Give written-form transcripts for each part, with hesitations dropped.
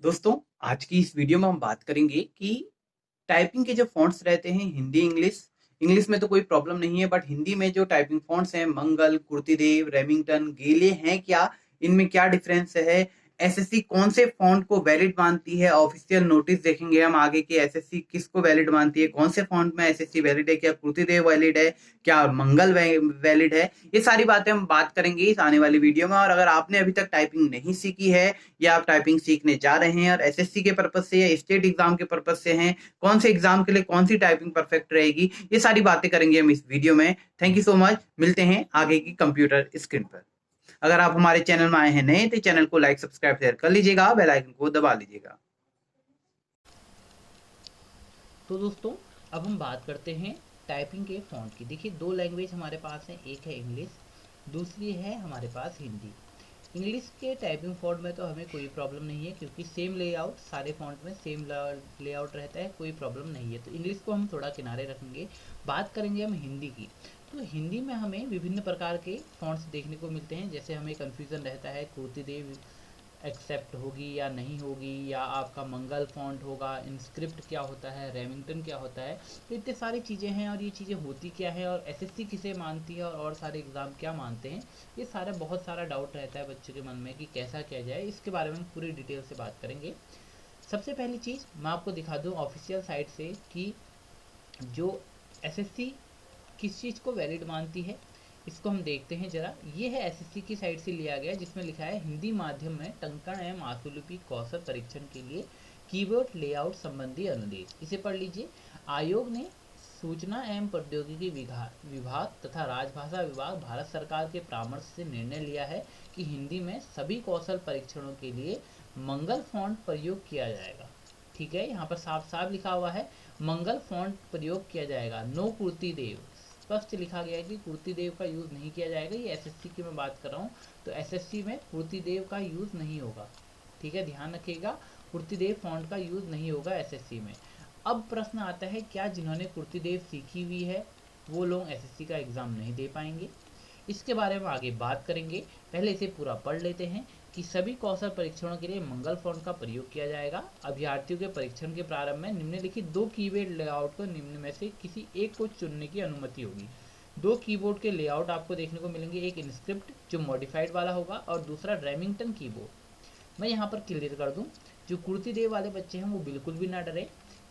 दोस्तों, आज की इस वीडियो में हम बात करेंगे कि टाइपिंग के जो फ़ॉन्ट्स रहते हैं हिंदी, इंग्लिश इंग्लिश में तो कोई प्रॉब्लम नहीं है बट हिंदी में जो टाइपिंग फ़ॉन्ट्स हैं मंगल, कुर्तिदेव, रेमिंगटन, गेले हैं क्या? इनमें क्या डिफ़रेंस है? एसएससी कौन से फ़ॉन्ट को वैलिड मानती है? ऑफ़िशियल नोटिस देखेंगे हम आगे कि एसएससी किसको वैलिड मानती है? कौन से फ़ॉन्ट में एसएससी वैलिड है? क्या कुर्तिदेव वैलिड है? क्या मंगल वैलिड है? ये सारी बातें हम बात करेंगे इस आने वाली वीडियो में। और अगर आपने अभी तक टाइपिंग नहीं सीखी है या आप टाइपिंग सीखने जा रहे हैं और एसएससी के पर्पज से या स्टेट एग्जाम के पर्पज से हैं, कौन से एग्जाम के लिए कौन सी टाइपिंग परफेक्ट रहेगी, ये सारी बातें करेंगे हम इस वीडियो में। Thank you so much. मिलते हैं आगे की कंप्यूटर स्क्रीन पर। अगर आप हमारे चैनल में आए हैं नए तो चैनल को लाइक सब्सक्राइब शेयर कर लीजिएगा, बेल आइकन को दबा लीजिएगा। तो दोस्तों, अब हम बात करते हैं टाइपिंग के फ़ॉन्ट की। देखिए, दो लैंग्वेज हमारे पास है, एक है इंग्लिश, दूसरी है हमारे पास हिंदी। इंग्लिश के टाइपिंग फ़ॉन्ट में तो हमें कोई प्रॉब्लम नहीं है, क्योंकि सेम लेआउट सारे फ़ॉन्ट में सेम लेआउट रहता है, कोई प्रॉब्लम नहीं है। तो इंग्लिश को हम थोड़ा किनारे रखेंगे। बात करेंगे हम हिंदी की। तो हिंदी में हमें विभिन्न प्रकार के फ़ॉन्ट्स देखने को मिलते हैं। जैसे हमें कन्फ्यूज़न रहता है, कुर्तिदेव एक्सेप्ट होगी या नहीं होगी, या आपका मंगल फॉन्ट होगा, इंस्क्रिप्ट क्या होता है, रेमिंगटन क्या होता है। तो इतने सारी चीज़ें हैं, और ये चीज़ें होती क्या है, और एसएससी किसे मानती है, और सारे एग्ज़ाम क्या मानते हैं। ये सारा बहुत सारा डाउट रहता है बच्चों के मन में कि कैसा किया जाए। इसके बारे में हम पूरी डिटेल से बात करेंगे। सबसे पहली चीज़ मैं आपको दिखा दूँ ऑफिशियल साइट से कि जो एसएससी किस चीज़ को वैलिड मानती है। इसको हम देखते हैं जरा। ये है एसएससी की साइट से लिया गया, जिसमें लिखा है हिंदी माध्यम में टंकण एवं आशुलिपि कौशल परीक्षण के लिए कीबोर्ड लेआउट संबंधी अनुदेश। इसे पढ़ लीजिए। आयोग ने सूचना एवं प्रौद्योगिकी विभाग तथा राजभाषा विभाग भारत सरकार के परामर्श से निर्णय लिया है कि हिंदी में सभी कौशल परीक्षणों के लिए मंगल फॉन्ट प्रयोग किया जाएगा। ठीक है, यहाँ पर साफ साफ लिखा हुआ है मंगल फॉन्ट प्रयोग किया जाएगा, नो कुर्ती देव। स्पष्ट लिखा गया है कि कुर्ती देव का यूज़ नहीं किया जाएगा। ये एसएससी की मैं बात कर रहा हूँ, तो एसएससी में कुर्ती देव का यूज़ नहीं होगा। ठीक है, ध्यान रखिएगा, कुर्ती देव फॉन्ट का यूज़ नहीं होगा एसएससी में। अब प्रश्न आता है, क्या जिन्होंने कुर्ती देव सीखी हुई है वो लोग एसएससी का एग्ज़ाम नहीं दे पाएंगे? इसके बारे में आगे बात करेंगे। पहले इसे पूरा पढ़ लेते हैं कि सभी कौशल परीक्षणों के लिए मंगल फॉन्ट का प्रयोग किया जाएगा। अभ्यर्थियों के परीक्षण के प्रारंभ में निम्नलिखित दो कीबोर्ड लेआउट को निम्न में से किसी एक को चुनने की अनुमति होगी। दो कीबोर्ड के लेआउट आपको देखने को मिलेंगे, एक इनस्क्रिप्ट जो मॉडिफाइड वाला होगा, और दूसरा रेमिंगटन कीबोर्ड। मैं यहाँ पर क्लियर कर दूँ, जो कुर्ती देव वाले बच्चे हैं वो बिल्कुल भी ना डरे,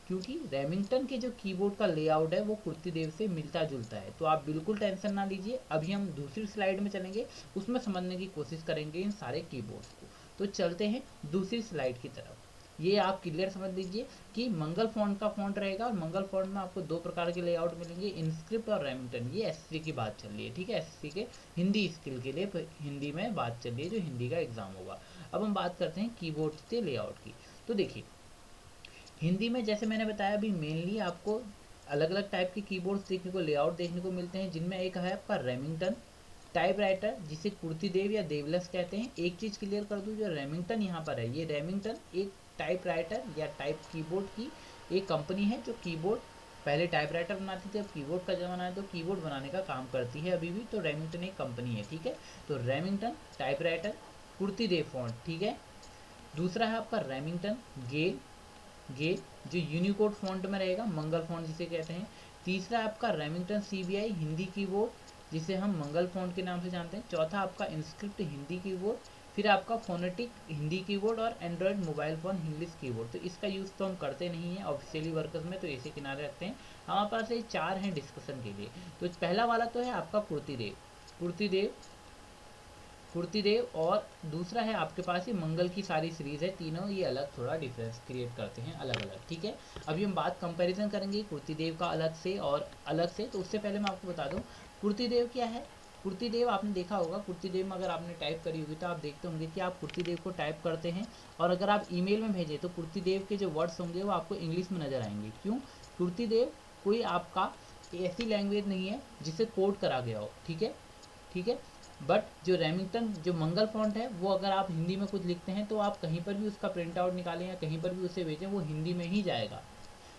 क्योंकि रेमिंगटन के जो कीबोर्ड का लेआउट है वो कुर्ती देव से मिलता जुलता है। तो आप बिल्कुल टेंशन ना लीजिए। अभी हम दूसरी स्लाइड में चलेंगे, उसमें समझने की कोशिश करेंगे इन सारे कीबोर्ड्स को। तो चलते हैं दूसरी स्लाइड की तरफ। ये आप क्लियर समझ लीजिए कि मंगल फॉन्ट का फॉन्ट रहेगा, और मंगल फॉन्ट में आपको दो प्रकार के लेआउट मिलेंगे, इनस्क्रिप्ट और रेमिंगटन। ये एसएससी की बात चल रही है, ठीक है, एसएससी के हिंदी स्किल के लिए हिंदी में बात चल रही है, जो हिंदी का एग्जाम होगा। अब हम बात करते हैं कीबोर्ड के लेआउट की। तो देखिए, हिंदी में जैसे मैंने बताया अभी मेनली आपको अलग अलग टाइप के कीबोर्ड्स देखने को, लेआउट देखने को मिलते हैं, जिनमें एक है आपका रेमिंगटन टाइपराइटर, जिसे कुर्ती देव या देवलस कहते हैं। एक चीज़ क्लियर कर दूं, जो रेमिंगटन यहाँ पर है, ये रेमिंगटन एक टाइपराइटर या टाइप कीबोर्ड की एक कंपनी है, जो कीबोर्ड पहले टाइपराइटर बनाती थी, अब कीबोर्ड का जमाना है तो कीबोर्ड बनाने का काम करती है अभी भी। तो रेमिंगटन एक कंपनी है, ठीक है। तो रेमिंगटन टाइपराइटर कुर्ती देव फॉन्ट, ठीक है। दूसरा है आपका रेमिंगटन गेल गेल जो यूनिकोड फॉन्ट में रहेगा, मंगल फॉन्ट जिसे कहते हैं। तीसरा आपका रेमिंगटन सीबीआई हिंदी कीबोर्ड, जिसे हम मंगल फॉन्ट के नाम से जानते हैं। चौथा आपका इंस्क्रिप्ट हिंदी कीबोर्ड। फिर आपका फोनेटिक हिंदी कीबोर्ड, और Android mobile phone English keyboard. तो इसका यूज़ तो हम करते नहीं हैं ऑफिशियली वर्कर्स में, तो इसे किनारे रखते हैं। हमारे पास ये चार हैं डिस्कशन के लिए। तो पहला वाला तो है आपका कुर्ती देव और दूसरा है आपके पास ये मंगल की सारी सीरीज है, तीनों ये अलग थोड़ा डिफरेंस क्रिएट करते हैं, अलग अलग, ठीक है। अभी हम बात कंपैरिजन करेंगे कुर्तीदेव का अलग से और अलग से। तो उससे पहले मैं आपको बता दूं कुर्तीदेव क्या है। कुर्तीदेव आपने देखा होगा, कुर्तीदेव में अगर आपने टाइप करी होगी तो आप देखते होंगे कि आप कुर्तीदेव को टाइप करते हैं, और अगर आप ईमेल में भेजें तो कुर्तीदेव के जो वर्ड्स होंगे वो आपको इंग्लिश में नजर आएंगे। क्यों? कुर्तीदेव कोई आपका ऐसी लैंग्वेज नहीं है जिसे कोड करा गया हो, ठीक है, ठीक है। बट जो रेमिंगटन जो मंगल फॉन्ट है, वो अगर आप हिंदी में कुछ लिखते हैं तो आप कहीं पर भी उसका प्रिंट आउट निकालें या कहीं पर भी उसे भेजें, वो हिंदी में ही जाएगा।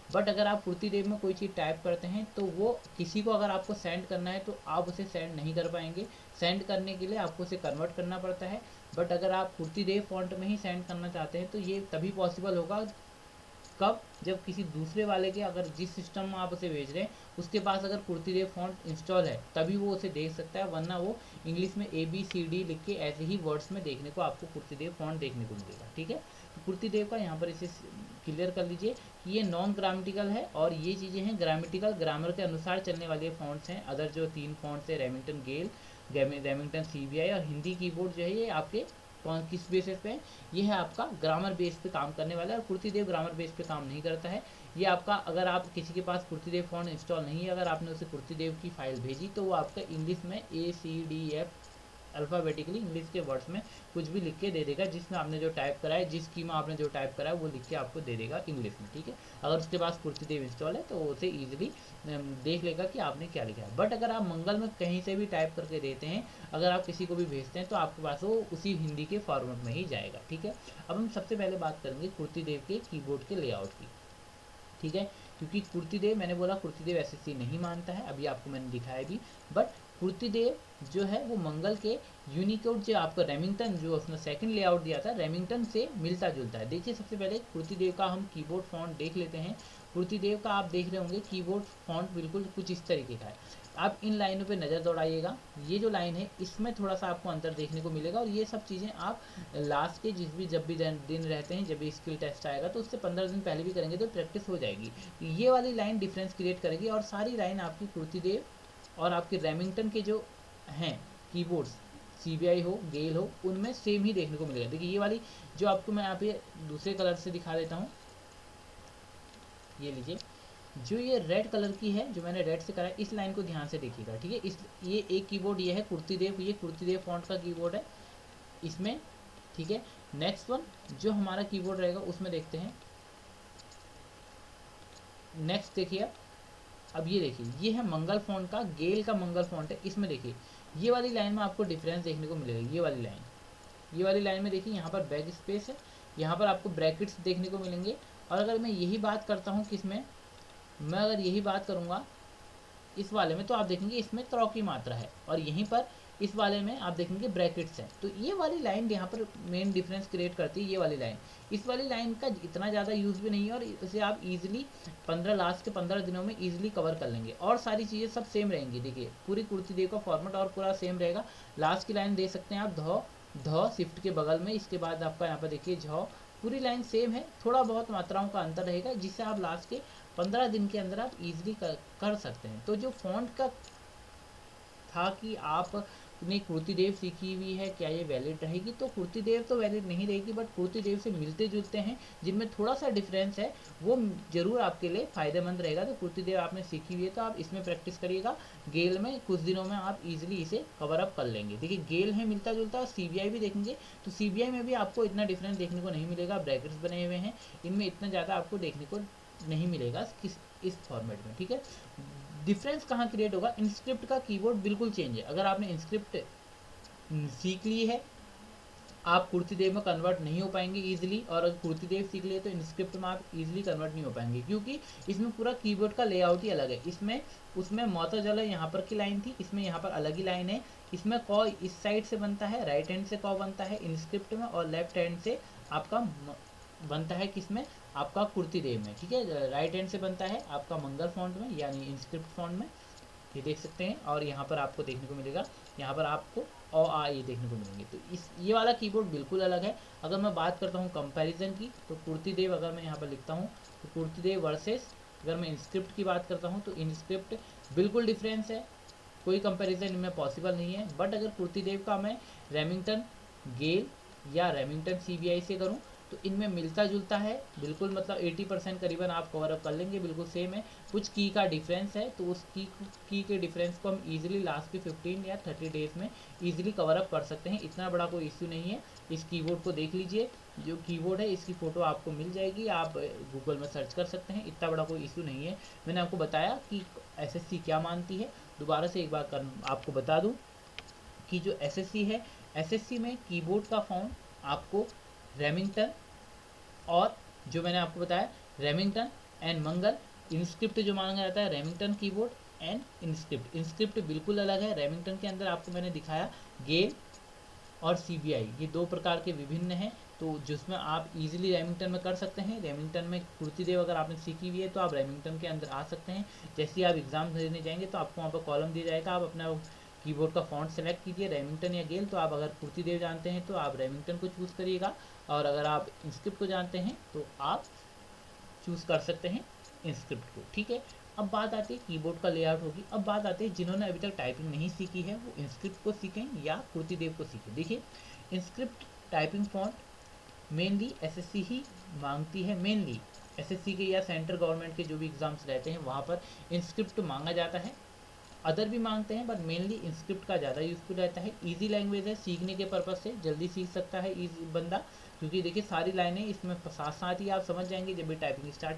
बट अगर आप कुर्ती देव में कोई चीज़ टाइप करते हैं तो वो किसी को अगर आपको सेंड करना है तो आप उसे सेंड नहीं कर पाएंगे। सेंड करने के लिए आपको उसे कन्वर्ट करना पड़ता है। बट अगर आप कुर्तीदेव फॉन्ट में ही सेंड करना चाहते हैं तो ये तभी पॉसिबल होगा कब, जब किसी दूसरे वाले के, अगर जिस सिस्टम में आप उसे भेज रहे हैं उसके पास अगर कुर्तीदेव फॉन्ट इंस्टॉल है तभी वो उसे देख सकता है, वरना वो इंग्लिश में ABCD लिख के ऐसे ही वर्ड्स में देखने को आपको कुर्तीदेव फॉन्ट देखने को मिलेगा। ठीक है, तो कुर्तीदेव का यहाँ पर इसे क्लियर कर लीजिए कि ये नॉन ग्रामेटिकल है और ये चीज़ें हैं ग्रामेटिकल, ग्रामर के अनुसार चलने वाले फॉन्ट्स हैं। अदर जो 3 फॉन्ट्स है, रेमिंगटन गेल, रेमिंगटन CBI और हिंदी कीबोर्ड जो है ये आपके कौन किस बेसिस पे है, ये है आपका ग्रामर बेस पे काम करने वाला है। और कुर्तीदेव ग्रामर बेस पे काम नहीं करता है। ये आपका, अगर आप किसी के पास कुर्तीदेव फॉन्ट इंस्टॉल नहीं है, अगर आपने उसे कुर्तीदेव की फाइल भेजी तो वो आपका इंग्लिश में ACDF अल्फ़ाबेटिकली इंग्लिश के वर्ड्स में कुछ भी लिख के दे देगा, जिसमें आपने जो टाइप करा है, जिस की में आपने जो टाइप करा है वो लिख के आपको दे देगा इंग्लिश में। ठीक है, अगर उसके पास कुर्तीदेव इंस्टॉल है तो वो उसे ईजिली देख लेगा कि आपने क्या लिखा है। बट अगर आप मंगल में कहीं से भी टाइप करके देते हैं, अगर आप किसी को भी भेजते हैं तो आपके पास वो उसी हिंदी के फॉर्मेट में ही जाएगा। ठीक है, अब हम सबसे पहले बात करेंगे कुर्तीदेव के कीबोर्ड के लेआउट की। ठीक है, क्योंकि कुर्तीदेव, मैंने बोला कुर्तीदेव SSC नहीं मानता है, अभी आपको मैंने दिखाया भी, बट कुर्तीदेव जो है वो मंगल के यूनिकोड जो आपका रेमिंगटन जो उसने सेकंड लेआउट दिया था रेमिंगटन से मिलता जुलता है। देखिए सबसे पहले कुर्तीदेव का हम कीबोर्ड फॉन्ट देख लेते हैं। कुर्तीदेव का आप देख रहे होंगे कीबोर्ड फॉन्ट बिल्कुल कुछ इस तरीके का है। आप इन लाइनों पे नज़र दौड़ाइएगा, ये जो लाइन है इसमें थोड़ा सा आपको अंतर देखने को मिलेगा, और ये सब चीज़ें आप लास्ट के जब भी दिन रहते हैं, जब भी स्किल टेस्ट आएगा तो उससे 15 दिन पहले भी करेंगे तो प्रैक्टिस हो जाएगी। ये वाली लाइन डिफरेंस क्रिएट करेगी, और सारी लाइन आपकी कुर्तीदेव और आपके रेमिंगटन के जो हैं कीबोर्ड्स, CBI हो, गेल हो, उनमें सेम ही देखने को मिलेगा। देखिए ये वाली जो आपको मैं यहाँ पे दूसरे कलर से दिखा देता हूँ, ये लीजिए, जो ये रेड कलर की है, जो मैंने रेड से करा है, इस लाइन को ध्यान से देखिएगा। ठीक है, इस ये एक कीबोर्ड ये है कुर्तीदेव, ये कुर्तीदेव फॉन्ट का कीबोर्ड है इसमें। ठीक है, नेक्स्ट वन जो हमारा कीबोर्ड रहेगा उसमें देखते हैं। नेक्स्ट देखिए, अब ये देखिए, ये है मंगल फॉन्ट का, गेल का मंगल फॉन्ट है। इसमें देखिए ये वाली लाइन में आपको डिफरेंस देखने को मिलेगा। ये वाली लाइन में देखिए, यहाँ पर बैक स्पेस है, यहाँ पर आपको ब्रैकेट्स देखने को मिलेंगे। और अगर मैं यही बात करता हूँ किसमें, मैं अगर यही बात करूँगा इस वाले में, तो आप देखेंगे इसमें त्रौ की मात्रा है, और यहीं पर इस वाले में आप देखेंगे ब्रैकेट्स हैं। तो ये वाली लाइन यहाँ पर मेन डिफरेंस क्रिएट करती है, ये वाली लाइन। इस वाली लाइन का इतना ज़्यादा यूज़ भी नहीं है, और इसे आप इजीली लास्ट के 15 दिनों में इजीली कवर कर लेंगे, और सारी चीज़ें सब सेम रहेंगी। देखिए पूरी कुर्तीदेव का फॉर्मेट और पूरा सेम रहेगा। लास्ट की लाइन दे सकते हैं आप, ध शिफ्ट के बगल में, इसके बाद आपका यहाँ पर देखिए झ, पूरी लाइन सेम है, थोड़ा बहुत मात्राओं का अंतर रहेगा, जिससे आप लास्ट के 15 दिन के अंदर आप इजीली कर सकते हैं। तो जो फॉन्ट का था कि आपने कुर्तीदेव सीखी हुई है, क्या ये वैलिड रहेगी, तो कुर्तीदेव तो वैलिड नहीं रहेगी, बट कुर्तीदेव से मिलते जुलते हैं जिनमें थोड़ा सा डिफरेंस है, वो जरूर आपके लिए फ़ायदेमंद रहेगा। तो कुर्तीदेव आपने सीखी हुई है तो आप इसमें प्रैक्टिस करिएगा। गेल में कुछ दिनों में आप इजीली इसे कवर अप कर लेंगे। देखिए गेल है मिलता जुलता, और CBI भी देखेंगे तो CBI में भी आपको इतना डिफरेंस देखने को नहीं मिलेगा। ब्रैकेट्स बने हुए हैं, इनमें इतना ज़्यादा आपको देखने को नहीं मिलेगा इस फॉर्मेट में। ठीक है, डिफरेंस कहाँ क्रिएट होगा, इंस्क्रिप्ट का कीबोर्ड बिल्कुल चेंज है। अगर आपने इंस्क्रिप्ट सीख ली है, आप कुर्तीदेव में कन्वर्ट नहीं हो पाएंगे इजीली, और अगर कुर्तीदेव सीख लिए तो इंस्क्रिप्ट में आप इजीली कन्वर्ट नहीं हो पाएंगे, क्योंकि इसमें पूरा कीबोर्ड का लेआउट ही अलग है। इसमें उसमें मोता जल यहाँ पर की लाइन थी, इसमें यहाँ पर अलग ही लाइन है। इसमें कॉ इस साइड से बनता है, राइट हैंड से कॉ बनता है इंस्क्रिप्ट में, और लेफ्ट हैंड से आपका बनता है किसमें, आपका कुर्तीदेव में। ठीक है, राइट हैंड से बनता है आपका मंगल फॉन्ट में, यानी इंस्क्रिप्ट फॉन्ट में, ये देख सकते हैं। और यहाँ पर आपको देखने को मिलेगा, यहाँ पर आपको ये देखने को मिलेंगे। तो ये वाला कीबोर्ड बिल्कुल अलग है। अगर मैं बात करता हूँ कंपैरिजन की, तो कुर्तीदेव अगर मैं यहाँ पर लिखता हूँ तो कुर्तीदेव वर्सेस, अगर मैं इंस्क्रिप्ट की बात करता हूँ तो इंस्क्रिप्ट बिल्कुल डिफरेंस है, कोई कंपैरिजन इनमें पॉसिबल नहीं है। बट अगर कुर्तीदेव का मैं रेमिंगटन गेल या रेमिंगटन CBI से करूँ तो इनमें मिलता जुलता है बिल्कुल, मतलब 80% करीबन आप कवर अप कर लेंगे, बिल्कुल सेम है। कुछ की का डिफरेंस है, तो उस की के डिफरेंस को हम इजीली लास्ट के 15 या 30 डेज में इजीली कवर अप कर सकते हैं। इतना बड़ा कोई इश्यू नहीं है। इस कीबोर्ड को देख लीजिए, जो कीबोर्ड है इसकी फ़ोटो आपको मिल जाएगी, आप गूगल में सर्च कर सकते हैं, इतना बड़ा कोई इश्यू नहीं है। मैंने आपको बताया कि SSC क्या मानती है। दोबारा से एक बार आपको बता दूँ कि जो SSC है, SSC में कीबोर्ड का फॉर्म आपको रेमिंगटन, और जो मैंने आपको बताया रेमिंगटन एंड मंगल, इंस्क्रिप्ट जो माना जाता है Remington keyboard and InScript. InScript बिल्कुल अलग है। रेमिंगटन के अंदर आपको मैंने दिखाया गेल, और CBI, ये दो प्रकार के विभिन्न हैं। तो जिसमें आप इजीली रेमिंगटन में कर सकते हैं। रेमिंगटन में कुर्तीदेव अगर आपने सीखी हुई है तो आप रेमिंगटन के अंदर आ सकते हैं। जैसे ही आप एग्जाम देने जाएंगे तो आपको वहाँ पर कॉलम दिया जाएगा, आप अपना कीबोर्ड का फॉन्ट सेलेक्ट कीजिए, रेमिंगटन या गेल। तो आप अगर कुर्तीदेव जानते हैं तो आप रेमिंगटन को चूज़ करिएगा, और अगर आप इंस्क्रिप्ट को जानते हैं तो आप चूज़ कर सकते हैं इंस्क्रिप्ट को। ठीक है, अब बात आती है कीबोर्ड का लेआउट होगी। अब बात आती है जिन्होंने अभी तक टाइपिंग नहीं सीखी है वो इंस्क्रिप्ट को सीखें या कुर्तीदेव को सीखें। देखिए, inscript typing font mainly SSC ही मांगती है। मेनली एसएससी के या सेंट्रल गवर्नमेंट के जो भी एग्जाम्स रहते हैं वहाँ पर इंस्क्रिप्ट मांगा जाता है। अदर भी मांगते हैं बट मेनली इंस्क्रिप्ट का ज़्यादा यूजफुल रहता है। इजी लैंग्वेज है, सीखने के पर्पज़ से जल्दी सीख सकता है इस बंदा, क्योंकि देखिए सारी लाइनें इसमें साथ साथ ही आप समझ जाएंगे जब भी टाइपिंग स्टार्ट।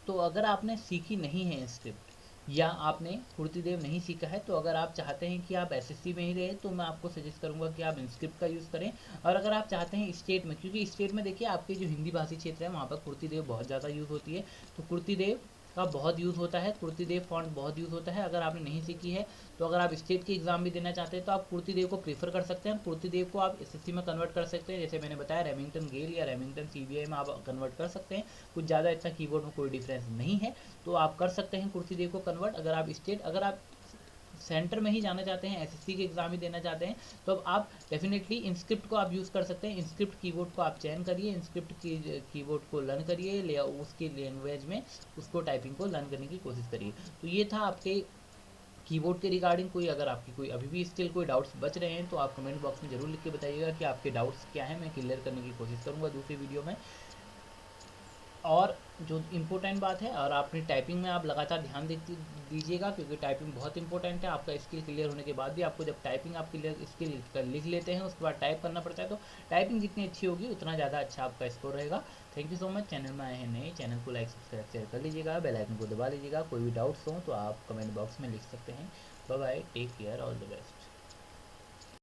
तो अगर आपने सीखी नहीं है स्क्रिप्ट या आपने कुर्तीदेव नहीं सीखा है, तो अगर आप चाहते हैं कि आप एसएससी में ही रहे तो मैं आपको सजेस्ट करूंगा कि आप इंस्क्रिप्ट का यूज़ करें। और अगर आप चाहते हैं स्टेट में, क्योंकि स्टेट में देखिए आपके जो हिंदी भाषी क्षेत्र है वहाँ पर कुर्तीदेव बहुत ज़्यादा यूज़ होती है, तो कुर्तीदेव का बहुत यूज़ होता है, कुर्तीदेव फॉन्ट बहुत यूज़ होता है। अगर आपने नहीं सीखी है तो अगर आप स्टेट की एग्जाम भी देना चाहते हैं तो आप कुर्तीदेव को प्रीफर कर सकते हैं। कुर्तीदेव को आप एसएससी में कन्वर्ट कर सकते हैं, जैसे मैंने बताया रेमिंगटन गेल या रेमिंगटन सीबीआई में आप कन्वर्ट कर सकते हैं। कुछ ज़्यादा इतना कीबोर्ड में कोई डिफरेंस नहीं है, तो आप कर सकते हैं कुर्तीदेव को कन्वर्ट। अगर आप स्टेट, अगर आप सेंटर में ही जाना चाहते हैं, एसएससी के एग्जाम ही देना चाहते हैं, तो अब आप डेफिनेटली इंस्क्रिप्ट को आप यूज़ कर सकते हैं। इंस्क्रिप्ट कीबोर्ड को आप चयन करिए, इंस्क्रिप्ट की कीबोर्ड को लर्न करिए, ले उसकी लैंग्वेज में उसको टाइपिंग को लर्न करने की कोशिश करिए। तो ये था आपके कीबोर्ड के रिगार्डिंग। कोई अगर आपकी कोई अभी भी स्टिल कोई डाउट्स बच रहे हैं तो आप कमेंट बॉक्स में ज़रूर लिख के बताइएगा कि आपके डाउट्स क्या हैं, मैं क्लियर करने की कोशिश करूँगा दूसरी वीडियो में। और जो इम्पोर्टेंट बात है, और आपने टाइपिंग में आप लगातार ध्यान दीजिएगा, क्योंकि टाइपिंग बहुत इंपॉर्टेंट है। आपका स्किल क्लियर होने के बाद भी आपको जब टाइपिंग आप क्लियर स्किल लिख लेते हैं उसके बाद टाइप करना पड़ता है, तो टाइपिंग जितनी अच्छी होगी उतना ज़्यादा अच्छा आपका स्कोर रहेगा। Thank you so much. Channel में आए हैं नए, चैनल को लाइक सब्सक्राइब शेयर कर लीजिएगा, बेल आइकन को दबा लीजिएगा। कोई भी डाउट्स हो तो आप कमेंट बॉक्स में लिख सकते हैं। Bye bye, take care, all the best.